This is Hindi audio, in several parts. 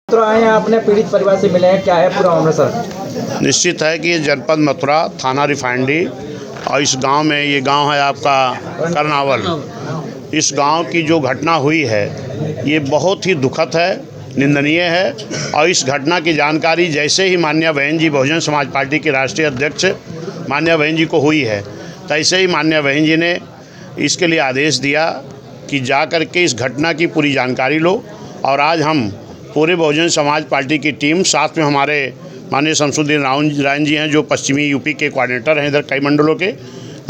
तो आए हैं, अपने पीड़ित परिवार से मिले हैं, क्या है पूरा मामला सर? निश्चित है कि ये जनपद मथुरा थाना रिफाइनरी और इस गांव में, ये गांव है आपका करनावल। इस गांव की जो घटना हुई है ये बहुत ही दुखद है, निंदनीय है। और इस घटना की जानकारी जैसे ही माननीय बहन जी बहुजन समाज पार्टी के राष्ट्रीय अध्यक्ष माननीय बहन जी को हुई है, तैसे ही माननीय बहन जी ने इसके लिए आदेश दिया कि जा कर के इस घटना की पूरी जानकारी लो। और आज हम पूरे बहुजन समाज पार्टी की टीम, साथ में हमारे माननीय शमसुद्दीन रायन जी हैं जो पश्चिमी यूपी के कोऑर्डिनेटर हैं इधर कई मंडलों के।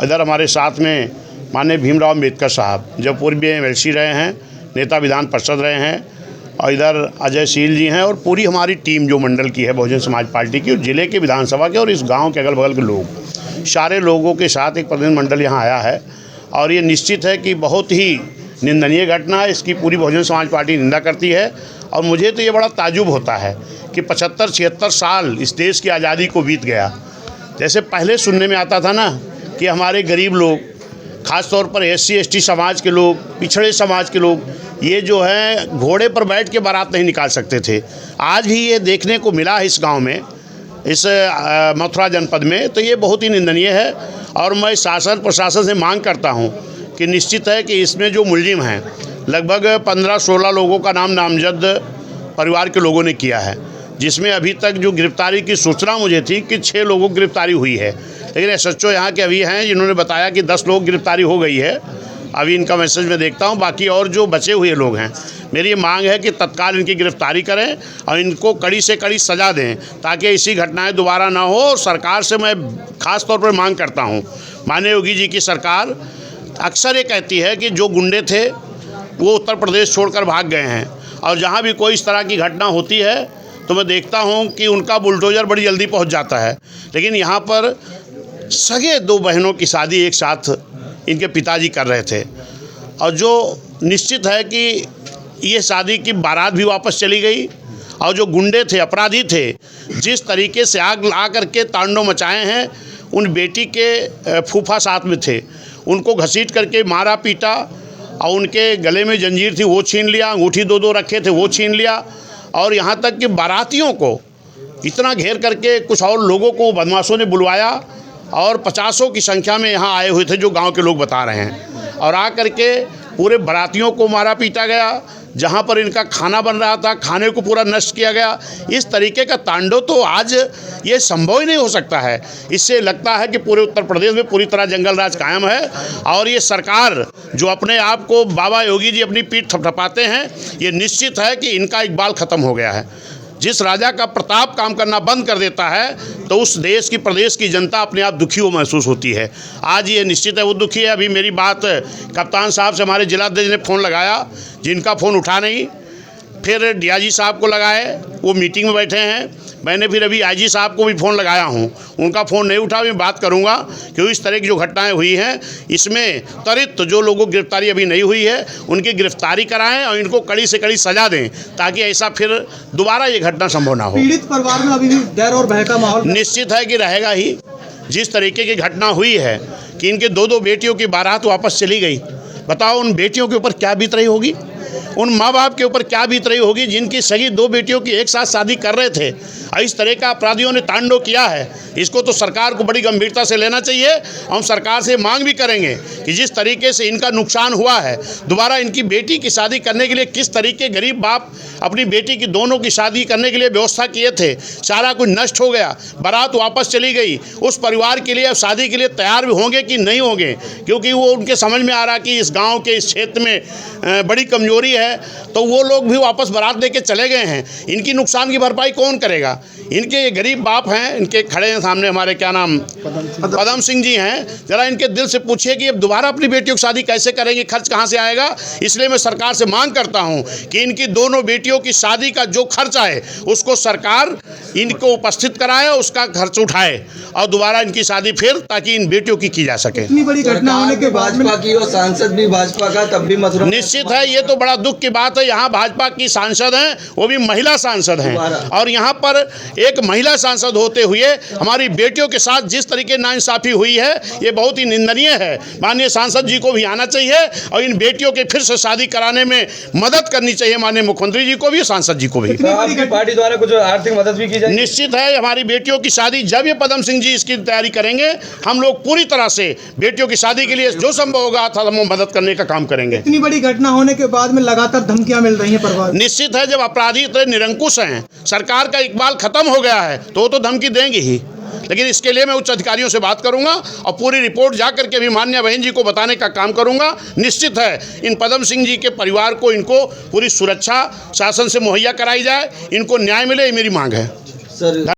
इधर हमारे साथ में माननीय भीमराव अम्बेडकर साहब जो पूर्व एमएलसी रहे हैं, नेता विधान परिषद रहे हैं, और इधर अजय शील जी हैं, और पूरी हमारी टीम जो मंडल की है बहुजन समाज पार्टी की, और ज़िले के विधानसभा के और इस गाँव के अगल बगल के लोग, सारे लोगों के साथ एक प्रतिनिधिमंडल यहाँ आया है। और ये निश्चित है कि बहुत ही निंदनीय घटना है, इसकी पूरी बहुजन समाज पार्टी निंदा करती है। और मुझे तो ये बड़ा ताजुब होता है कि 75-76 साल इस देश की आज़ादी को बीत गया। जैसे पहले सुनने में आता था ना कि हमारे गरीब लोग, ख़ास तौर पर SC ST समाज के लोग, पिछड़े समाज के लोग, ये जो है घोड़े पर बैठ के बारात नहीं निकाल सकते थे। आज भी ये देखने को मिला है इस गाँव में, इस मथुरा जनपद में। तो ये बहुत ही निंदनीय है। और मैं शासन प्रशासन से मांग करता हूँ कि निश्चित है कि इसमें जो मुलजिम हैं, लगभग 15-16 लोगों का नाम नामजद परिवार के लोगों ने किया है, जिसमें अभी तक जो गिरफ्तारी की सूचना मुझे थी कि 6 लोगों की गिरफ्तारी हुई है। लेकिन SHO यहाँ के अभी हैं जिन्होंने बताया कि 10 लोग गिरफ्तारी हो गई है। अभी इनका मैसेज मैं देखता हूँ। बाकी और जो बचे हुए लोग हैं, मेरी ये मांग है कि तत्काल इनकी गिरफ्तारी करें और इनको कड़ी से कड़ी सज़ा दें, ताकि ऐसी घटनाएं दोबारा ना हो। और सरकार से मैं ख़ास तौर पर मांग करता हूँ, माननीय योगी जी की सरकार अक्सर ये कहती है कि जो गुंडे थे वो उत्तर प्रदेश छोड़कर भाग गए हैं, और जहाँ भी कोई इस तरह की घटना होती है तो मैं देखता हूँ कि उनका बुलडोज़र बड़ी जल्दी पहुँच जाता है। लेकिन यहाँ पर सगे 2 बहनों की शादी एक साथ इनके पिताजी कर रहे थे, और जो निश्चित है कि ये शादी की बारात भी वापस चली गई। और जो गुंडे थे, अपराधी थे, जिस तरीके से आग ला करके तांडव मचाए हैं, उन बेटी के फूफा साथ में थे, उनको घसीट करके मारा पीटा, और उनके गले में जंजीर थी वो छीन लिया, अंगूठी 2-2 रखे थे वो छीन लिया। और यहाँ तक कि बारातियों को इतना घेर करके कुछ और लोगों को बदमाशों ने बुलवाया, और 50 की संख्या में यहाँ आए हुए थे जो गांव के लोग बता रहे हैं, और आ करके पूरे बारातियों को मारा पीटा गया। जहाँ पर इनका खाना बन रहा था, खाने को पूरा नष्ट किया गया। इस तरीके का तांडव तो आज ये संभव ही नहीं हो सकता है। इससे लगता है कि पूरे उत्तर प्रदेश में पूरी तरह जंगल राज कायम है। और ये सरकार जो अपने आप को बाबा योगी जी अपनी पीठ थपथपाते हैं, ये निश्चित है कि इनका इकबाल ख़त्म हो गया है। जिस राजा का प्रताप काम करना बंद कर देता है तो उस देश की, प्रदेश की जनता अपने आप दुखी हो महसूस होती है। आज ये निश्चित है वो दुखी है। अभी मेरी बात कप्तान साहब से हमारे जिलाध्यक्ष ने फ़ोन लगाया, जिनका फ़ोन उठा नहीं, फिर DIG साहब को लगाए, वो मीटिंग में बैठे हैं। मैंने फिर अभी IG साहब को भी फ़ोन लगाया हूँ, उनका फ़ोन नहीं उठा। मैं बात करूँगा क्योंकि इस तरह की जो घटनाएं हुई हैं, इसमें त्वरित जो लोगों की गिरफ्तारी अभी नहीं हुई है उनकी गिरफ्तारी कराएं और इनको कड़ी से कड़ी सज़ा दें, ताकि ऐसा फिर दोबारा ये घटना संभव ना हो। पीड़ित परिवार में अभी भी डर और भय का माहौल निश्चित है कि रहेगा ही। जिस तरीके की घटना हुई है कि इनके 2-2 बेटियों की बारात वापस चली गई, बताओ उन बेटियों के ऊपर क्या बीत रही होगी, उन माँ बाप के ऊपर क्या बीत रही होगी जिनकी सगी 2 बेटियों की एक साथ शादी कर रहे थे। इस तरह का अपराधियों ने तांडव किया है, इसको तो सरकार को बड़ी गंभीरता से लेना चाहिए। हम सरकार से मांग भी करेंगे कि जिस तरीके से इनका नुकसान हुआ है, दोबारा इनकी बेटी की शादी करने के लिए किस तरीके गरीब बाप अपनी बेटी की दोनों की शादी करने के लिए व्यवस्था किए थे, सारा कुछ नष्ट हो गया, बारात वापस चली गई। उस परिवार के लिए अब शादी के लिए तैयार भी होंगे कि नहीं होंगे, क्योंकि वो उनके समझ में आ रहा कि इस गाँव के, इस क्षेत्र में बड़ी कमजोरी है, तो वो लोग भी वापस बारात लेके चले गए हैं। इनकी नुकसान की भरपाई कौन करेगा? इनके ये गरीब बाप हैं, इनके खड़े हैं सामने हमारे, क्या नाम, पदम सिंह जी हैं। ज़रा इनके दिल से पूछिए कि अब दोबारा अपनी बेटियों की शादी कैसे करेंगे, खर्च कहाँ से आएगा? इसलिए मैं सरकार से मांग करता हूँ कि इनकी दोनों बेटियों की शादी का जो खर्च आए उसको सरकार इनको उपस्थित कराए, उसका खर्च उठाए, और दोबारा इनकी शादी फिर ताकि इन बेटियों की जा सके। इतनी बड़ी घटना होने के बाद भाजपा की और सांसद भी भाजपा का, तब भी मथुरा, निश्चित है ये तो बड़ा दुख की बात है, यहाँ भाजपा की सांसद हैं, वो भी महिला सांसद हैं, और यहाँ पर एक महिला सांसद होते हुए हमारी बेटियों के साथ जिस तरीके नाइंसाफ़ी हुई है, ये बहुत ही निंदनीय है। माननीय सांसद जी को भी आना चाहिए और इन बेटियों के फिर से शादी कराने में मदद करनी चाहिए, माननीय मुख्यमंत्री जी को भी, सांसद जी को भी। आपकी पार्टी द्वारा कुछ आर्थिक मदद भी की जाए? निश्चित है, हमारी बेटियों की शादी जब ये पदम सिंह जी इसकी तैयारी करेंगे, हम लोग पूरी तरह से बेटियों की शादी के लिए जो संभव होगा था हम मदद करने का काम करेंगे। इतनी बड़ी घटना होने के बाद में लगातार धमकियां मिल रही हैं परिवार? निश्चित है, जब अपराधी इतने निरंकुश हैं, सरकार का इकबाल खत्म हो गया है, तो वो तो धमकी देंगे ही, लेकिन इसके लिए मैं उच्च अधिकारियों से बात करूंगा और पूरी रिपोर्ट जा करके भी माननीय बहन जी को बताने का काम करूंगा। निश्चित है, इन पदम सिंह जी के परिवार को इनको पूरी सुरक्षा शासन से मुहैया कराई जाए, इनको न्याय मिले, ये मेरी मांग है। सर